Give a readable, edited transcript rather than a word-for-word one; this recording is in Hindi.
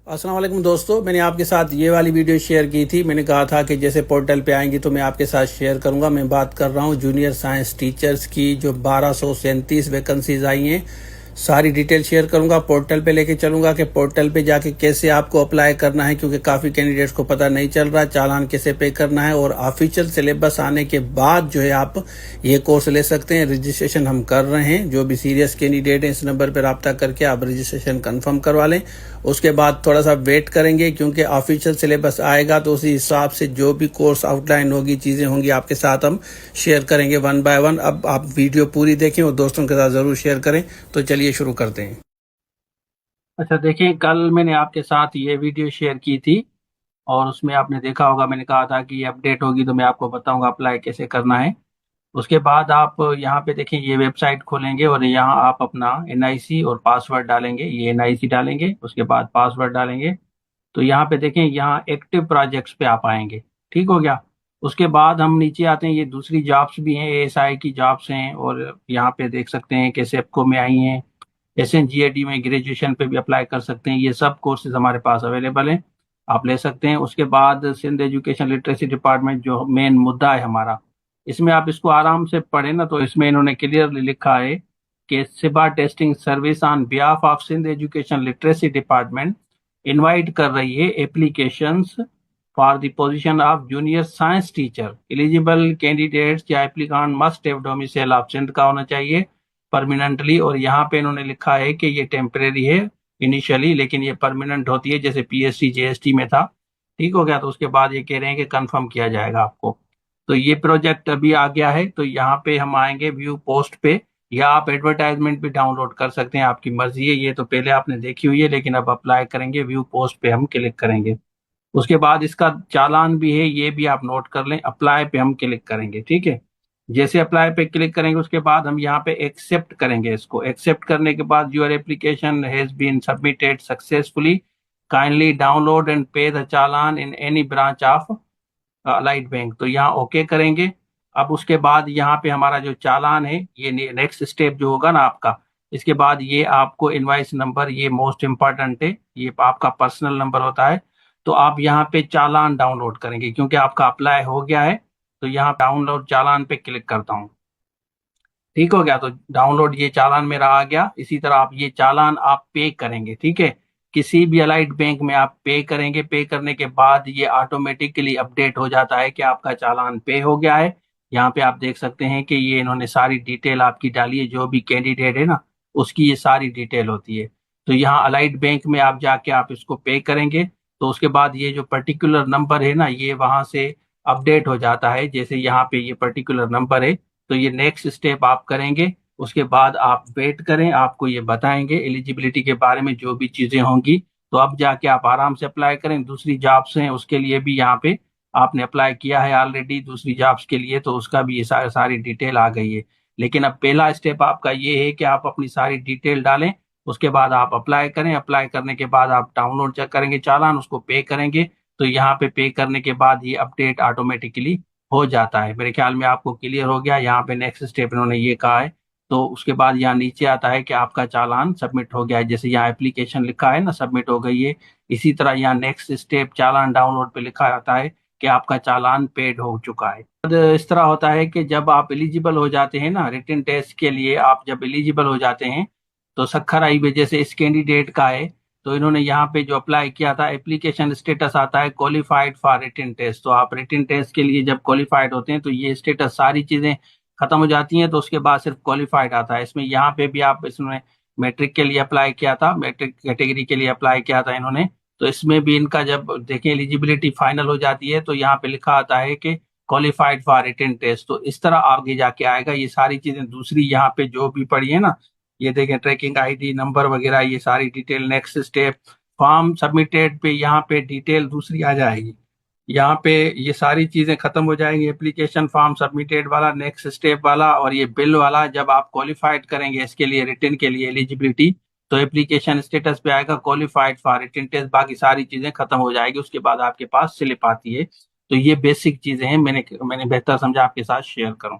अस्सलाम वालेकुम दोस्तों, मैंने आपके साथ ये वाली वीडियो शेयर की थी। मैंने कहा था कि जैसे पोर्टल पे आएंगी तो मैं आपके साथ शेयर करूंगा। मैं बात कर रहा हूँ जूनियर साइंस टीचर्स की जो 1237 वैकेंसीज आई हैं। सारी डिटेल शेयर करूंगा, पोर्टल पे लेके चलूंगा कि पोर्टल पे जाके कैसे आपको अप्लाई करना है, क्योंकि काफ़ी कैंडिडेट्स को पता नहीं चल रहा चालान कैसे पे करना है। और ऑफिशियल सिलेबस आने के बाद जो है आप ये कोर्स ले सकते हैं। रजिस्ट्रेशन हम कर रहे हैं। जो भी सीरियस कैंडिडेट हैं इस नंबर पर रब्ता करके आप रजिस्ट्रेशन कन्फर्म करवा लें। उसके बाद थोड़ा सा वेट करेंगे, क्योंकि ऑफिशियल सिलेबस आएगा तो उसी हिसाब से जो भी कोर्स आउटलाइन होगी, चीज़ें होंगी, आपके साथ हम शेयर करेंगे वन बाय वन। अब आप वीडियो पूरी देखें और दोस्तों के साथ ज़रूर शेयर करें। तो चलिए शुरू करते हैं। अच्छा देखिए, कल मैंने आपके साथ ये वीडियो शेयर की थी और उसमें आपने देखा होगा, मैंने कहा था कि ये अपडेट होगी तो मैं आपको बताऊंगा अप्लाई कैसे करना है। उसके बाद आप यहाँ पे देखें, ये वेबसाइट खोलेंगे और यहाँ आप अपना एनआईसी और पासवर्ड डालेंगे। ये एनआईसी डालेंगे, उसके बाद पासवर्ड डालेंगे। तो यहाँ पे देखें, यहाँ एक्टिव प्रोजेक्ट्स पे आप आएंगे। ठीक हो गया। उसके बाद हम नीचे आते हैं, ये दूसरी जॉब्स भी हैं, एएसआई की जॉब्स हैं और यहाँ पे देख सकते हैं कि सेप्को में आई हैं। एसएनजीएडी में ग्रेजुएशन पे भी अप्लाई कर सकते हैं। ये सब कोर्सेज हमारे पास अवेलेबल हैं, आप ले सकते हैं। उसके बाद सिंध एजुकेशन लिटरेसी डिपार्टमेंट जो मेन मुद्दा है हमारा, इसमें आप इसको आराम से पढ़ें ना, तो इसमें इन्होंने क्लियरली लिखा है कि SIBA testing service on behalf of Sindh education literacy department invite कर रही है applications for the position of junior science teacher. Eligible candidates या applicant must have domicile of Sindh का होना चाहिए परमानेंटली। और यहाँ पे इन्होंने लिखा है कि ये टेम्परेरी है इनिशियली, लेकिन ये परमानेंट होती है, जैसे पीएसटी जेएसटी में था। ठीक हो गया। तो उसके बाद ये कह रहे हैं कि कंफर्म किया जाएगा आपको। तो ये प्रोजेक्ट अभी आ गया है। तो यहाँ पे हम आएंगे व्यू पोस्ट पे, या आप एडवर्टाइजमेंट भी डाउनलोड कर सकते हैं, आपकी मर्जी है। ये तो पहले आपने देखी हुई है, लेकिन अब अप्लाई करेंगे, व्यू पोस्ट पे हम क्लिक करेंगे। उसके बाद इसका चालान भी है, ये भी आप नोट कर लें। अप्लाई पे हम क्लिक करेंगे। ठीक है। जैसे अप्लाई पे क्लिक करेंगे उसके बाद हम यहाँ पे एक्सेप्ट करेंगे। इसको एक्सेप्ट करने के बाद your application has been submitted successfully, kindly download and pay the challan in any branch of Allied Bank. तो यहाँ ओके करेंगे। अब उसके बाद यहाँ पे हमारा जो चालान है, ये नेक्स्ट स्टेप जो होगा ना आपका, इसके बाद ये आपको इनवाइस नंबर, ये मोस्ट इम्पॉर्टेंट है, ये आपका पर्सनल नंबर होता है। तो आप यहाँ पे चालान डाउनलोड करेंगे, क्योंकि आपका अप्लाई हो गया है। तो यहाँ डाउनलोड चालान पे क्लिक करता हूँ। ठीक हो गया। तो डाउनलोड ये चालान मेरा आ गया। इसी तरह आप ये चालान आप पे करेंगे। ठीक है। किसी भी अलाइड बैंक में आप पे करेंगे। पे करने के बाद ये ऑटोमेटिकली अपडेट हो जाता है कि आपका चालान पे हो गया है। यहाँ पे आप देख सकते हैं कि ये इन्होंने सारी डिटेल आपकी डाली है, जो भी कैंडिडेट है ना उसकी ये सारी डिटेल होती है। तो यहाँ अलाइड बैंक में आप जाके आप इसको पे करेंगे। तो उसके बाद ये जो पर्टिकुलर नंबर है ना, ये वहां से अपडेट हो जाता है। जैसे यहाँ पे ये पर्टिकुलर नंबर है, तो ये नेक्स्ट स्टेप आप करेंगे। उसके बाद आप वेट करें, आपको ये बताएंगे एलिजिबिलिटी के बारे में जो भी चीजें होंगी। तो अब जाके आप आराम से अप्लाई करें। दूसरी जॉब्स हैं उसके लिए भी यहाँ पे आपने अप्लाई किया है ऑलरेडी दूसरी जॉब्स के लिए, तो उसका भी ये सारी डिटेल आ गई है। लेकिन अब पहला स्टेप आपका ये है कि आप अपनी सारी डिटेल डालें। उसके बाद आप अप्लाई करें। अप्लाई करने के बाद आप डाउनलोड चेक करेंगे चालान, उसको पे करेंगे। तो यहाँ पे करने के बाद ये अपडेट ऑटोमेटिकली हो जाता है। मेरे ख्याल में आपको क्लियर हो गया। यहाँ पे नेक्स्ट स्टेप इन्होंने ये कहा है। तो उसके बाद यहाँ नीचे आता है कि आपका चालान सबमिट हो गया है। जैसे यहाँ एप्लीकेशन लिखा है ना, सबमिट हो गई है, इसी तरह यहाँ नेक्स्ट स्टेप चालान डाउनलोड पे लिखा आता है कि आपका चालान पेड हो चुका है। इस तरह होता है कि जब आप एलिजिबल हो जाते हैं ना रिटन टेस्ट के लिए, आप जब एलिजिबल हो जाते हैं तो सखर आई में जैसे इस कैंडिडेट का है, तो इन्होंने यहाँ पे जो अप्लाई किया था एप्लीकेशन स्टेटस आता है क्वालिफाइड फॉर रिटन टेस्ट। तो आप रिटन टेस्ट के लिए जब क्वालिफाइड होते हैं तो ये स्टेटस सारी चीजें खत्म हो जाती हैं, तो उसके बाद सिर्फ क्वालिफाइड आता है। इसमें यहाँ पे भी आप इसमें मैट्रिक के लिए अप्लाई किया था, मैट्रिक कैटेगरी के लिए अप्लाई किया था इन्होंने। तो इसमें भी इनका जब देखें एलिजिबिलिटी फाइनल हो जाती है तो यहाँ पे लिखा आता है कि क्वालिफाइड फॉर रिटन टेस्ट। तो इस तरह आगे जाके आएगा। ये सारी चीजें दूसरी यहाँ पे जो भी पड़ी है ना, ये देखें ट्रैकिंग आईडी नंबर वगैरह, ये सारी detail next step form submitted पे यहाँ पे डिटेल दूसरी आ जाएगी। यहाँ पे ये सारी चीजें खत्म हो जाएंगी, एप्लीकेशन फॉर्म सबमिटेड वाला, नेक्स्ट स्टेप वाला और ये बिल वाला। जब आप क्वालिफाइड करेंगे इसके लिए रिटर्न के लिए एलिजिबिलिटी, तो एप्लीकेशन स्टेटस पे आएगा क्वालिफाइड फॉर रिटन टेस्ट, बाकी सारी चीजें खत्म हो जाएगी। उसके बाद आपके पास स्लिप आती है। तो ये बेसिक चीजें हैं, मैंने बेहतर समझा आपके साथ शेयर करूं।